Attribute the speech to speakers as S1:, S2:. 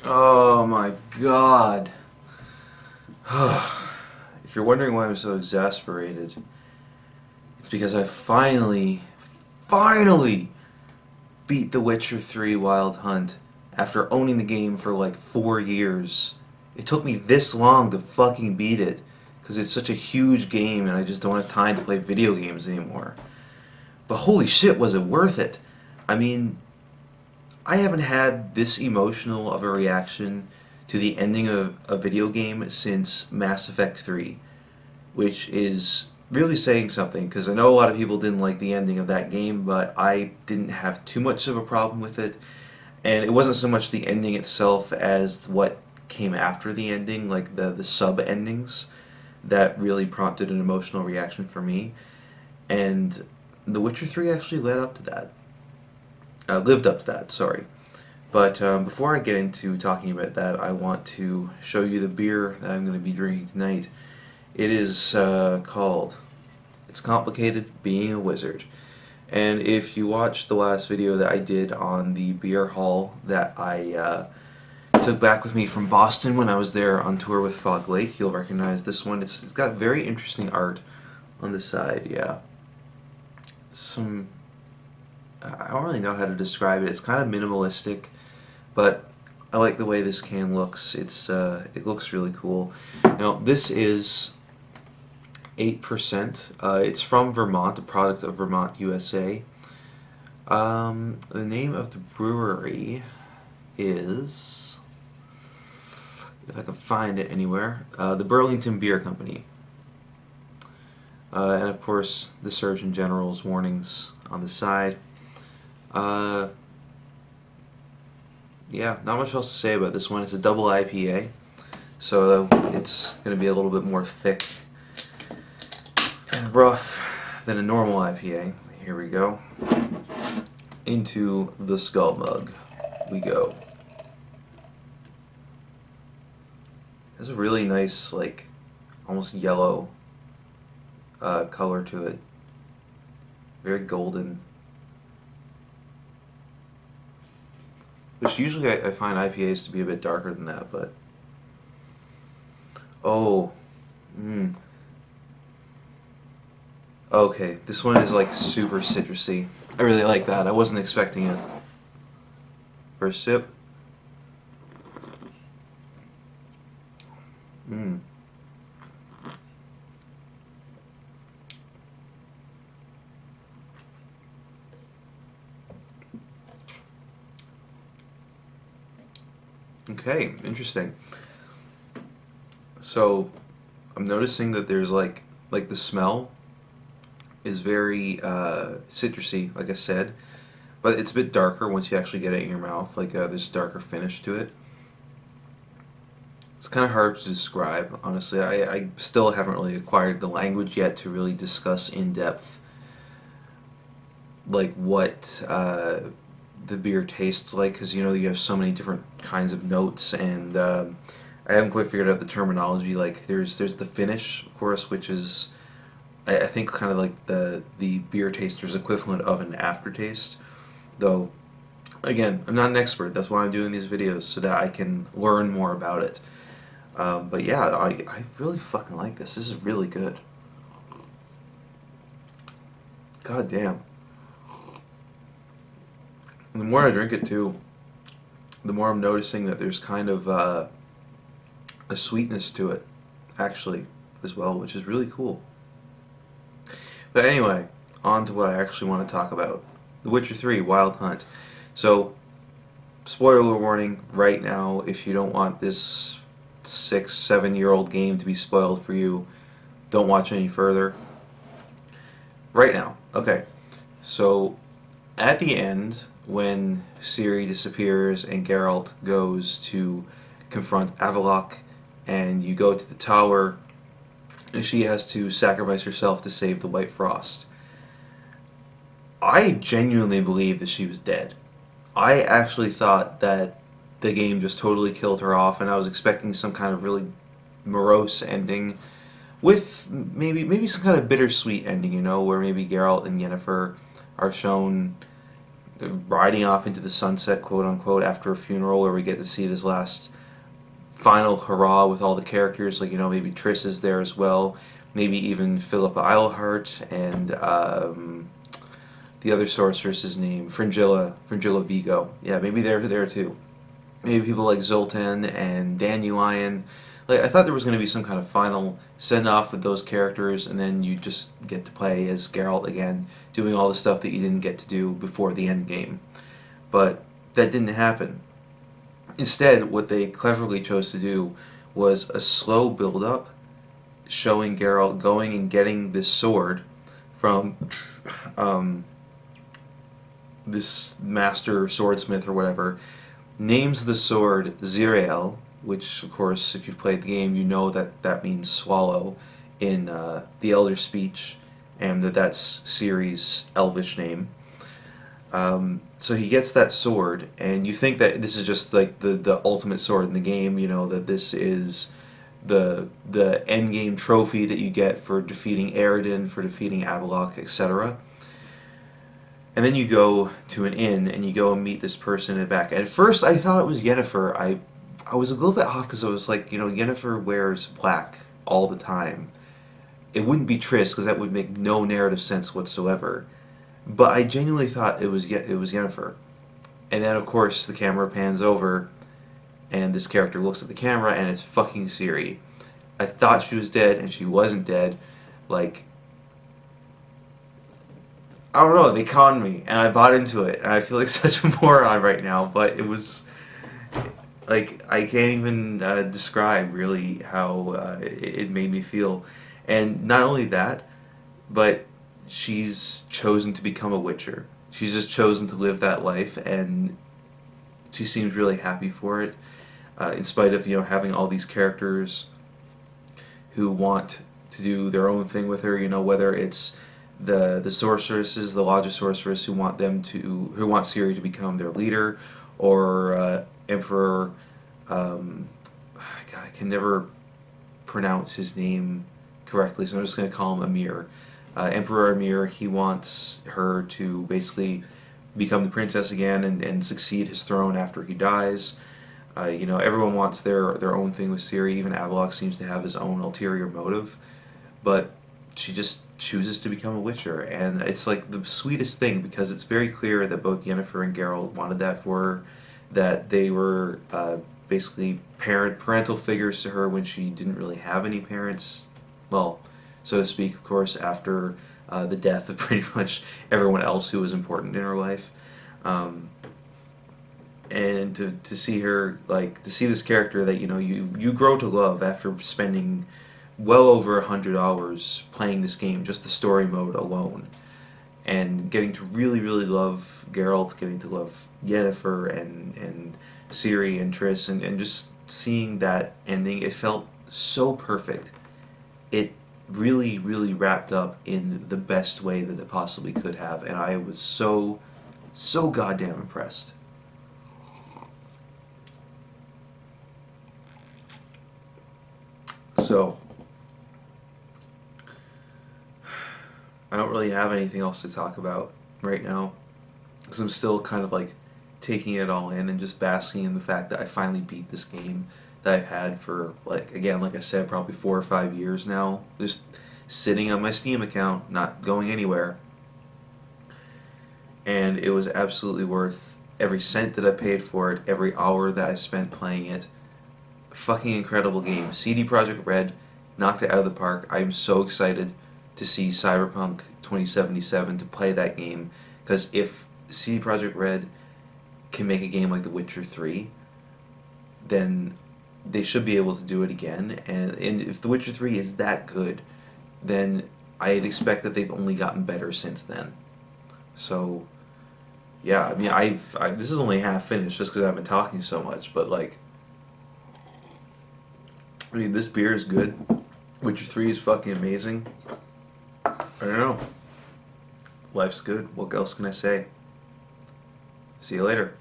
S1: Oh my god. If you're wondering why I'm so exasperated, it's because I finally beat The Witcher 3 Wild Hunt after owning the game for like 4 years. It took me this long to fucking beat it because it's such a huge game and I just don't have time to play video games anymore. But holy shit, was it worth it? I mean, I haven't had this emotional of a reaction to the ending of a video game since Mass Effect 3, which is really saying something because I know a lot of people didn't like the ending of that game, but I didn't have too much of a problem with it. And it wasn't so much the ending itself as what came after the ending, like the sub endings, that really prompted an emotional reaction for me. And The Witcher 3 actually led up to that. Lived up to that, sorry. But before I get into talking about that, I want to show you the beer that I'm going to be drinking tonight. It is called It's Complicated Being a Wizard. And if you watched the last video that I did on the beer haul that I took back with me from Boston when I was there on tour with Fog Lake, you'll recognize this one. It's got very interesting art on the side, yeah. Some I don't really know how to describe it. It's kind of minimalistic, but I like the way this can looks. It looks really cool. Now this is 8%. It's from Vermont, a product of Vermont, USA. The name of the brewery is, if I can find it anywhere, the Burlington Beer Company. And of course, the Surgeon General's warnings on the side. Uh, yeah, not much else to say about this one. It's a double IPA, so it's going to be a little bit more thick and rough than a normal IPA. Here we go. Into the skull mug we go. It has a really nice, like, almost yellow color to it. Very golden. Which usually I find IPAs to be a bit darker than that, but... Oh. Mmm. Okay, this one is like super citrusy. I really like that. I wasn't expecting it. First sip. Mmm. Okay, interesting. So, I'm noticing that there's like the smell is very citrusy, like I said, but it's a bit darker once you actually get it in your mouth. Like there's a darker finish to it. It's kind of hard to describe, honestly. I still haven't really acquired the language yet to really discuss in depth like what the beer tastes like, because you know you have so many different kinds of notes, and I haven't quite figured out the terminology. Like there's the finish, of course, which is I think kind of like the beer taster's equivalent of an aftertaste. Though, again, I'm not an expert. That's why I'm doing these videos so that I can learn more about it. But yeah, I really fucking like this. This is really good. God damn. And the more I drink it too, the more I'm noticing that there's kind of a sweetness to it, actually, as well, which is really cool. But anyway, on to what I actually want to talk about. The Witcher 3 Wild Hunt. So, spoiler warning right now, if you don't want this 6, 7 year old game to be spoiled for you, don't watch any further. Right now. Okay. So, at the end, when Ciri disappears and Geralt goes to confront Avallac'h, and you go to the tower, and she has to sacrifice herself to save the White Frost. I genuinely believe that she was dead. I actually thought that the game just totally killed her off, and I was expecting some kind of really morose ending with maybe some kind of bittersweet ending, you know, where maybe Geralt and Yennefer are shown riding off into the sunset, quote unquote, after a funeral, where we get to see this last final hurrah with all the characters. Like, maybe Triss is there as well. Maybe even Philippa Eilhart and the other sorceress's name, Fringilla Vigo. Yeah, maybe they're there too. Maybe people like Zoltan and Dandelion. Like, I thought there was going to be some kind of final send off with those characters, and then you just get to play as Geralt again, doing all the stuff that you didn't get to do before the end game. But that didn't happen. Instead, what they cleverly chose to do was a slow build up, showing Geralt going and getting this sword from um, this master swordsmith or whatever, names the sword Zirael, which, of course, if you've played the game, you know that that means swallow in the Elder Speech, and that's Ciri's elvish name. So he gets that sword, and you think that this is just like the ultimate sword in the game, that this is the end game trophy that you get for defeating Eredin, for defeating Avallac'h, etc. And then you go to an inn and you go and meet this person in the back. At first, I thought it was Yennefer. I was a little bit off because I was like, Yennefer wears black all the time. It wouldn't be Triss because that would make no narrative sense whatsoever. But I genuinely thought it was Yennefer. And then, of course, the camera pans over, and this character looks at the camera, and it's fucking Ciri. I thought she was dead, and she wasn't dead. Like, I don't know, they conned me, and I bought into it, and I feel like such a moron right now, but it was, like, I can't even describe, really, how it made me feel. And not only that, but she's chosen to become a Witcher. She's just chosen to live that life, and she seems really happy for it, in spite of having all these characters who want to do their own thing with her. Whether it's the sorceresses, the Lodge of Sorceress, who want Ciri to become their leader, or Emperor. God, I can never pronounce his name correctly, so I'm just going to call him Emir. Emperor Emir, he wants her to basically become the princess again and succeed his throne after he dies. Everyone wants their own thing with Ciri. Even Avallac'h seems to have his own ulterior motive, but she just chooses to become a Witcher, and it's like the sweetest thing because it's very clear that both Yennefer and Geralt wanted that for her, that they were basically parental figures to her when she didn't really have any parents. Well, so to speak, of course, after the death of pretty much everyone else who was important in her life. And to see her, like, to see this character that, you grow to love after spending well over 100 hours playing this game, just the story mode alone. And getting to really, really love Geralt, getting to love Yennefer and Ciri and Triss, and just seeing that ending, it felt so perfect. It really, really wrapped up in the best way that it possibly could have, and I was so, so goddamn impressed. So, I don't really have anything else to talk about right now, because I'm still kind of like taking it all in and just basking in the fact that I finally beat this game that I've had for, like, again, like I said, probably 4 or 5 years now, just sitting on my Steam account, not going anywhere. And it was absolutely worth every cent that I paid for it, every hour that I spent playing it. Fucking incredible game. CD Projekt Red knocked it out of the park. I'm so excited to see Cyberpunk 2077 to play that game, because if CD Projekt Red can make a game like The Witcher 3, then they should be able to do it again. And if The Witcher 3 is that good, then I'd expect that they've only gotten better since then. So, yeah, I mean, this is only half finished just because I've been talking so much, but, like, I mean, this beer is good. Witcher 3 is fucking amazing. I don't know. Life's good. What else can I say? See you later.